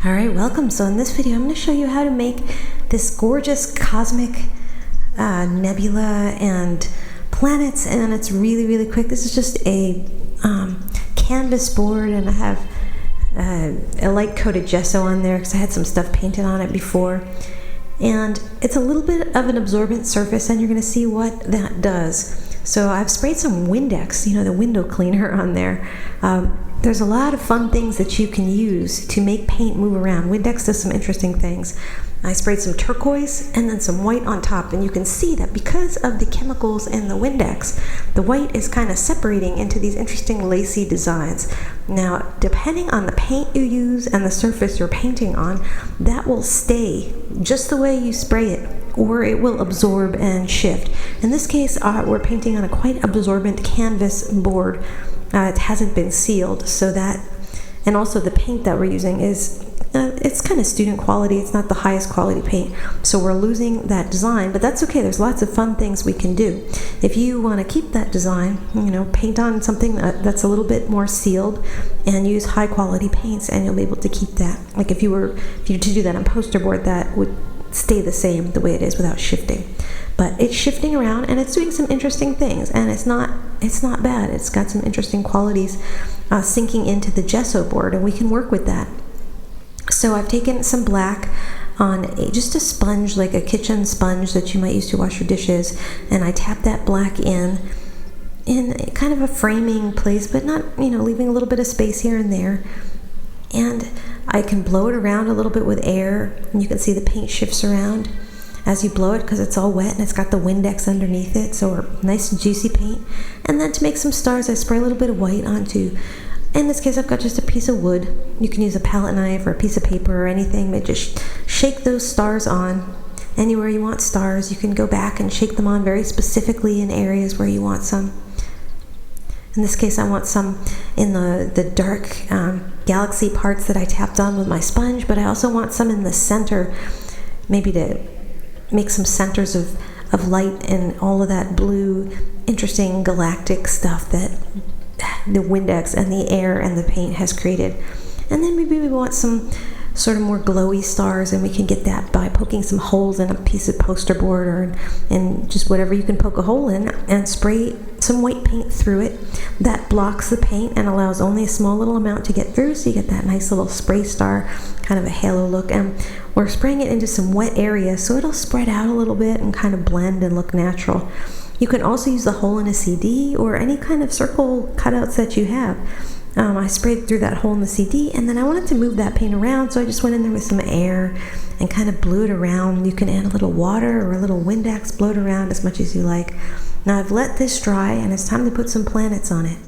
Alright, welcome. So in this video I'm going to show you how to make this gorgeous cosmic nebula and planets, and it's really quick. This is just a canvas board, and I have a light coated gesso on there because I had some stuff painted on it before, and it's a little bit of an absorbent surface, and you're going to see what that does. So I've sprayed some Windex, the window cleaner, on there. There's a lot of fun things that you can use to make paint move around. Windex does some interesting things. I sprayed some turquoise and then some white on top, and you can see that because of the chemicals in the Windex, the white is kind of separating into these interesting lacy designs. Now, depending on the paint you use and the surface you're painting on, that will stay just the way you spray it, or it will absorb and shift. In this case, we're painting on a quite absorbent canvas board. It hasn't been sealed, so that, and also the paint that we're using is, it's kind of student quality. It's not the highest quality paint, so we're losing that design, but that's okay. There's lots of fun things we can do. If you want to keep that design, paint on something that's a little bit more sealed and use high quality paints, and you'll be able to keep that. Like if you were to do that on poster board, that would stay the same the way it is without shifting. But it's shifting around and it's doing some interesting things, and it's not bad. It's got some interesting qualities sinking into the gesso board, and we can work with that. So I've taken some black on just a sponge, like a kitchen sponge that you might use to wash your dishes, and I tap that black in kind of a framing place, but not, leaving a little bit of space here and there. And I can blow it around a little bit with air, and you can see the paint shifts around as you blow it because it's all wet and it's got the Windex underneath it, so nice juicy paint. And then to make some stars, I spray a little bit of white onto, in this case I've got just a piece of wood. You can use a palette knife or a piece of paper or anything, but just shake those stars on. Anywhere you want stars, you can go back and shake them on very specifically in areas where you want some. In this case, I want some in the dark galaxy parts that I tapped on with my sponge, but I also want some in the center, maybe to make some centers of light and all of that blue, interesting galactic stuff that the Windex and the air and the paint has created. And then maybe we want some sort of more glowy stars, and we can get that by poking some holes in a piece of poster board or in just whatever you can poke a hole in, and spray some white paint through it. That blocks the paint and allows only a small little amount to get through, so you get that nice little spray star, kind of a halo look. And we're spraying it into some wet areas, so it'll spread out a little bit and kind of blend and look natural. You can also use the hole in a CD or any kind of circle cutouts that you have. I sprayed through that hole in the CD, and then I wanted to move that paint around, so I just went in there with some air and kind of blew it around. You can add a little water or a little Windex, blow it around as much as you like. Now I've let this dry, and it's time to put some planets on it.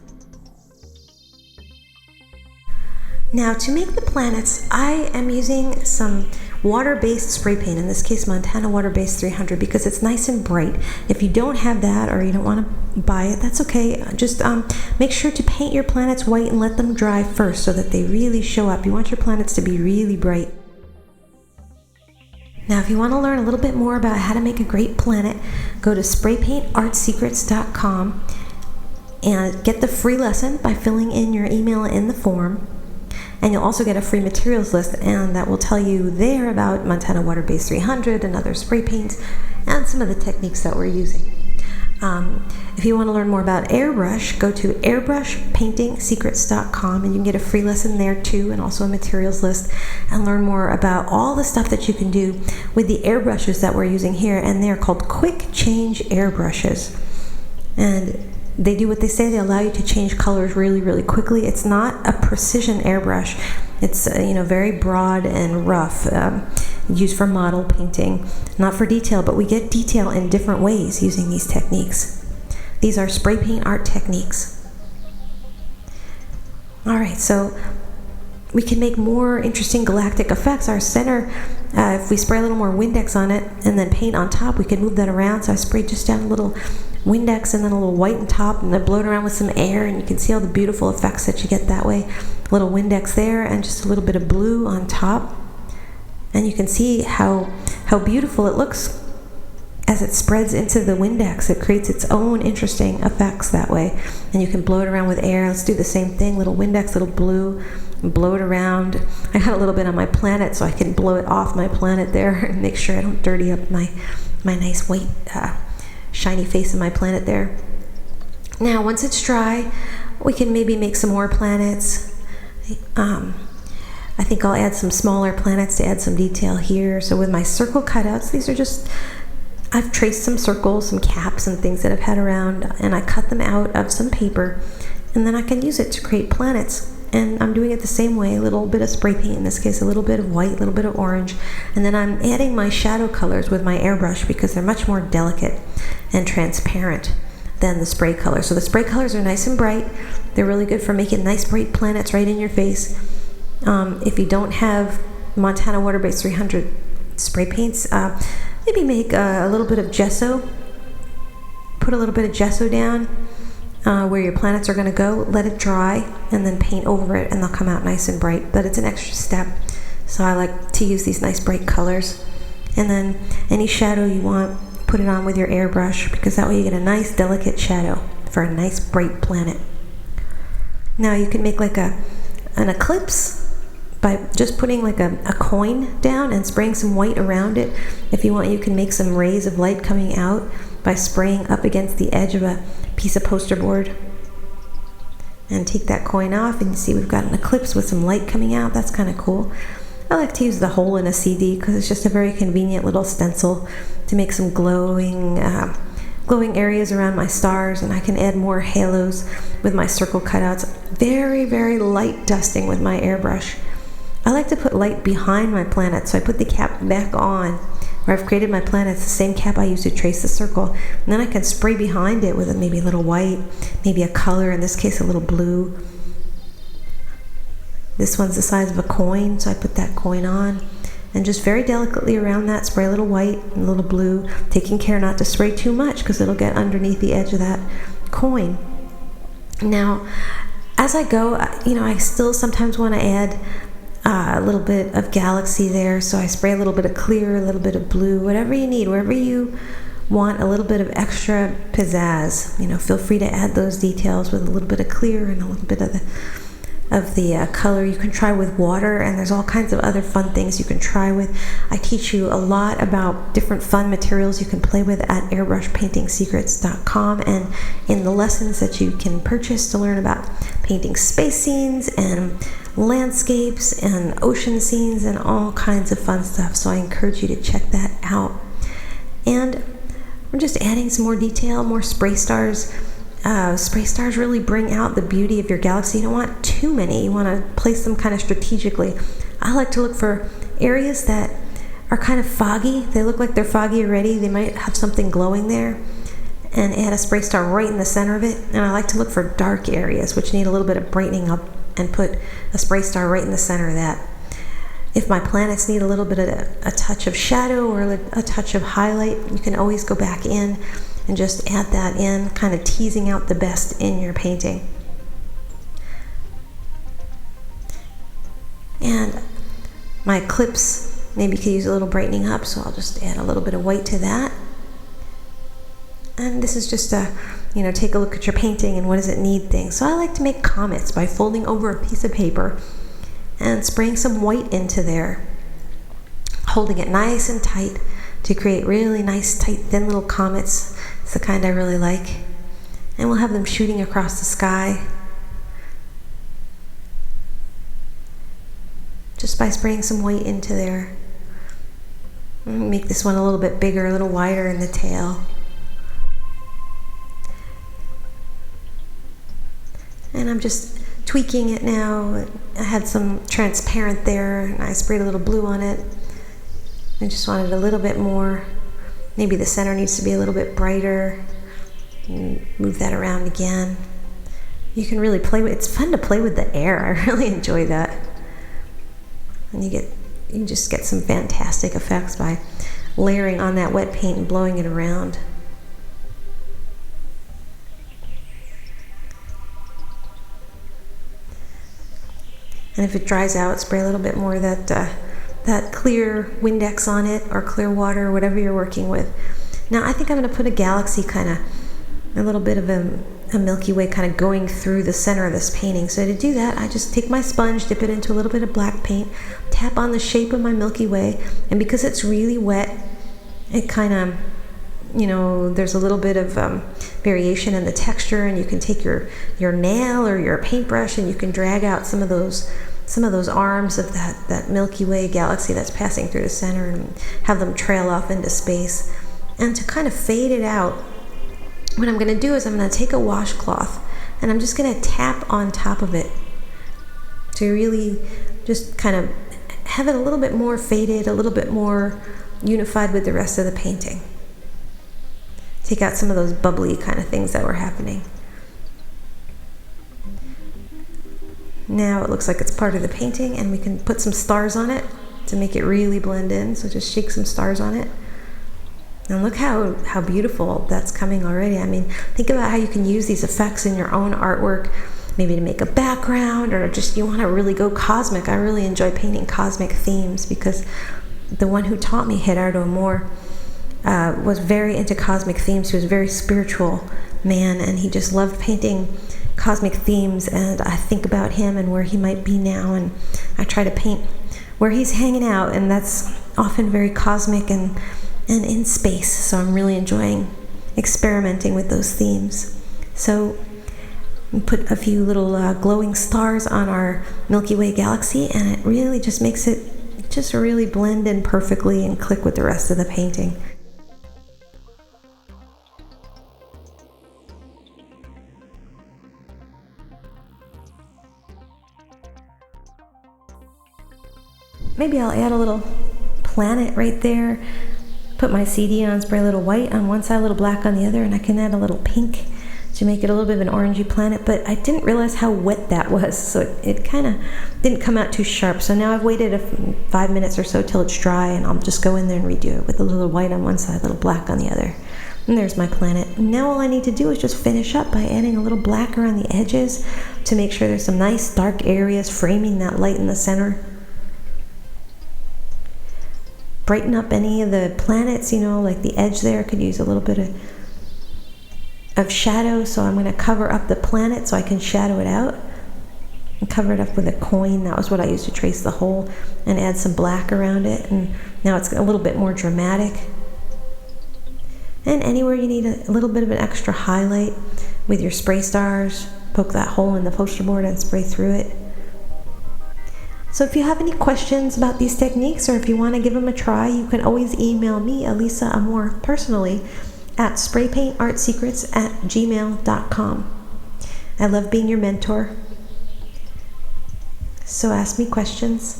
Now to make the planets, I am using some water-based spray paint, in this case Montana Water-Based 300, because it's nice and bright. If you don't have that or you don't want to buy it, that's okay. Just make sure to paint your planets white and let them dry first so that they really show up. You want your planets to be really bright. Now if you want to learn a little bit more about how to make a great planet, go to spraypaintartsecrets.com and get the free lesson by filling in your email in the form. And you'll also get a free materials list, and that will tell you there about Montana Water-Based 300 and other spray paints and some of the techniques that we're using. If you want to learn more about airbrush, go to airbrushpaintingsecrets.com, and you can get a free lesson there too, and also a materials list, and learn more about all the stuff that you can do with the airbrushes that we're using here, and they're called quick change airbrushes. And they do what they say. They allow you to change colors really quickly. It's not a precision airbrush. It's very broad and rough, used for model painting, not for detail, but we get detail in different ways using these techniques. These are spray paint art techniques. Alright, so we can make more interesting galactic effects. Our center, if we spray a little more Windex on it and then paint on top, we can move that around. So I sprayed just down a little Windex and then a little white on top, and then blow it around with some air, and you can see all the beautiful effects that you get that way. A little Windex there and just a little bit of blue on top, and you can see how beautiful it looks as it spreads into the Windex, it creates its own interesting effects that way. And you can blow it around with air. Let's do the same thing, little Windex, little blue, and blow it around. I had a little bit on my planet, so I can blow it off my planet there and make sure I don't dirty up my nice white shiny face of my planet there. Now once it's dry, we can maybe make some more planets. I think I'll add some smaller planets to add some detail here. So with my circle cutouts, these are just, I've traced some circles, some caps and things that I've had around, and I cut them out of some paper, and then I can use it to create planets. And I'm doing it the same way, a little bit of spray paint, in this case a little bit of white, a little bit of orange, and then I'm adding my shadow colors with my airbrush because they're much more delicate and transparent than the spray colors. So the spray colors are nice and bright. They're really good for making nice bright planets right in your face. If you don't have Montana Water-Based 300 spray paints, maybe make a little bit of gesso. Put a little bit of gesso down where your planets are going to go. Let it dry and then paint over it, and they'll come out nice and bright. But it's an extra step, so I like to use these nice bright colors. And then any shadow you want, put it on with your airbrush, because that way you get a nice delicate shadow for a nice bright planet. Now you can make like an eclipse by just putting like a coin down and spraying some white around it. If you want, you can make some rays of light coming out by spraying up against the edge of a piece of poster board. And take that coin off, and you see we've got an eclipse with some light coming out. That's kind of cool. I like to use the hole in a CD because it's just a very convenient little stencil to make some glowing areas around my stars, and I can add more halos with my circle cutouts. Very, very light dusting with my airbrush. I like to put light behind my planet, so I put the cap back on where I've created my planets, the same cap I use to trace the circle, and then I can spray behind it with maybe a little white, maybe a color, in this case a little blue. This one's the size of a coin, so I put that coin on, and just very delicately around that spray a little white and a little blue, taking care not to spray too much because it'll get underneath the edge of that coin. Now, as I go, I still sometimes want to add a little bit of galaxy there, so I spray a little bit of clear, a little bit of blue, whatever you need, wherever you want a little bit of extra pizzazz. Feel free to add those details with a little bit of clear and a little bit of the color. You can try with water, and there's all kinds of other fun things you can try with. I teach you a lot about different fun materials you can play with at airbrushpaintingsecrets.com, and in the lessons that you can purchase to learn about painting space scenes and landscapes and ocean scenes and all kinds of fun stuff. So I encourage you to check that out. And I'm just adding some more detail, more spray stars. Spray stars really bring out the beauty of your galaxy. You don't want too many. You want to place them kind of strategically. I like to look for areas that are kind of foggy. They look like they're foggy already. They might have something glowing there, and add a spray star right in the center of it. And I like to look for dark areas which need a little bit of brightening up, and put a spray star right in the center of that. If my planets need a little bit of a touch of shadow or a touch of highlight, you can always go back in and just add that in, kind of teasing out the best in your painting. And my eclipse maybe could use a little brightening up, so I'll just add a little bit of white to that. And this is just a, take a look at your painting and what does it need thing. So I like to make comets by folding over a piece of paper and spraying some white into there, holding it nice and tight to create really nice, tight, thin little comets. It's the kind I really like. And we'll have them shooting across the sky just by spraying some white into there. Make this one a little bit bigger, a little wider in the tail. And I'm just tweaking it now. I had some transparent there, and I sprayed a little blue on it. I just wanted a little bit more. Maybe the center needs to be a little bit brighter. Move that around again. You can really play with, it's fun to play with the air. I really enjoy that. And you just get some fantastic effects by layering on that wet paint and blowing it around. And if it dries out, spray a little bit more of that clear Windex on it, or clear water, whatever you're working with. Now I think I'm going to put a galaxy a little bit of a Milky Way kind of going through the center of this painting. So to do that, I just take my sponge, dip it into a little bit of black paint, tap on the shape of my Milky Way, and because it's really wet, it kind of, there's a little bit of variation in the texture, and you can take your nail or your paintbrush and you can drag out some of those arms of that Milky Way galaxy that's passing through the center and have them trail off into space. And to kind of fade it out, what I'm going to do is I'm going to take a washcloth and I'm just going to tap on top of it to really just kind of have it a little bit more faded, a little bit more unified with the rest of the painting. Take out some of those bubbly kind of things that were happening. Now it looks like it's part of the painting, and we can put some stars on it to make it really blend in. So just shake some stars on it. And look how beautiful that's coming already. I mean, think about how you can use these effects in your own artwork, maybe to make a background, or just you want to really go cosmic. I really enjoy painting cosmic themes because the one who taught me, Gerardo Amor, was very into cosmic themes. He was a very spiritual man, and he just loved painting cosmic themes. And I think about him and where he might be now, and I try to paint where he's hanging out, and that's often very cosmic and in space. So I'm really enjoying experimenting with those themes. So we put a few little glowing stars on our Milky Way galaxy, and it really just makes it just really blend in perfectly and click with the rest of the painting. Maybe I'll add a little planet right there, put my CD on, spray a little white on one side, a little black on the other, and I can add a little pink to make it a little bit of an orangey planet. But I didn't realize how wet that was, so it kind of didn't come out too sharp. So now I've waited 5 minutes or so till it's dry, and I'll just go in there and redo it with a little white on one side, a little black on the other. And there's my planet. Now all I need to do is just finish up by adding a little black around the edges to make sure there's some nice dark areas framing that light in the center. Brighten up any of the planets, like the edge there could use a little bit of shadow. So I'm going to cover up the planet so I can shadow it out and cover it up with a coin. That was what I used to trace the hole, and add some black around it. And now it's a little bit more dramatic. And anywhere you need a little bit of an extra highlight with your spray stars, poke that hole in the poster board and spray through it. So if you have any questions about these techniques, or if you want to give them a try, you can always email me, Elisa Amor, personally at spraypaintartsecrets@gmail.com. I love being your mentor. So ask me questions,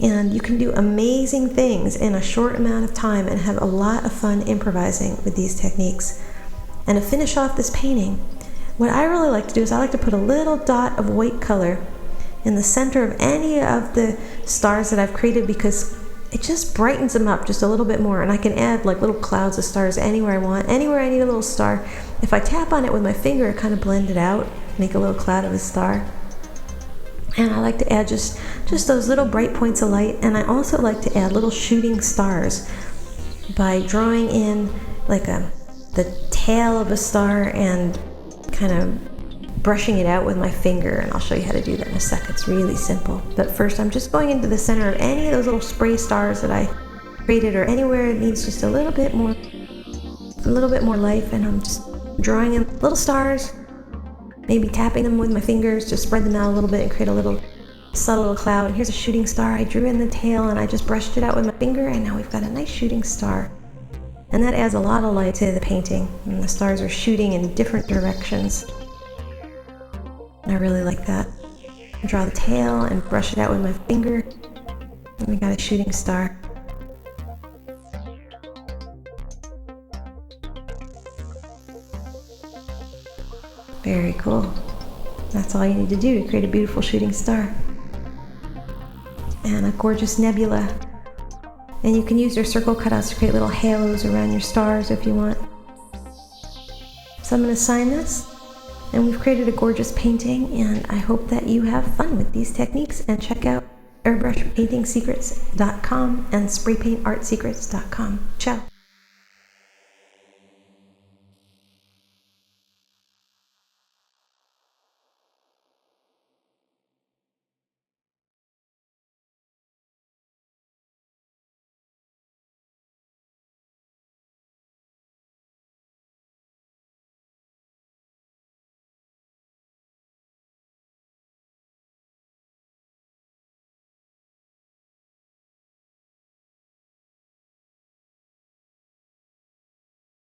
and you can do amazing things in a short amount of time and have a lot of fun improvising with these techniques. And to finish off this painting, what I really like to do is I like to put a little dot of white color in the center of any of the stars that I've created, because it just brightens them up just a little bit more, and I can add like little clouds of stars anywhere I want. Anywhere I need a little star, if I tap on it with my finger, it kind of blend it out, make a little cloud of a star. And I like to add just those little bright points of light. And I also like to add little shooting stars by drawing in like the tail of a star and kind of brushing it out with my finger, and I'll show you how to do that in a second. It's really simple. But first I'm just going into the center of any of those little spray stars that I created, or anywhere it needs just a little bit more life, and I'm just drawing in little stars, maybe tapping them with my fingers to spread them out a little bit and create a little subtle cloud. And here's a shooting star. I drew in the tail and I just brushed it out with my finger, and now we've got a nice shooting star. And that adds a lot of light to the painting, and the stars are shooting in different directions. I really like that. I draw the tail and brush it out with my finger, and we got a shooting star. Very cool. That's all you need to do to create a beautiful shooting star. And a gorgeous nebula. And you can use your circle cutouts to create little halos around your stars if you want. So I'm going to sign this. And we've created a gorgeous painting, and I hope that you have fun with these techniques. And check out airbrushpaintingsecrets.com and spraypaintartsecrets.com. Ciao.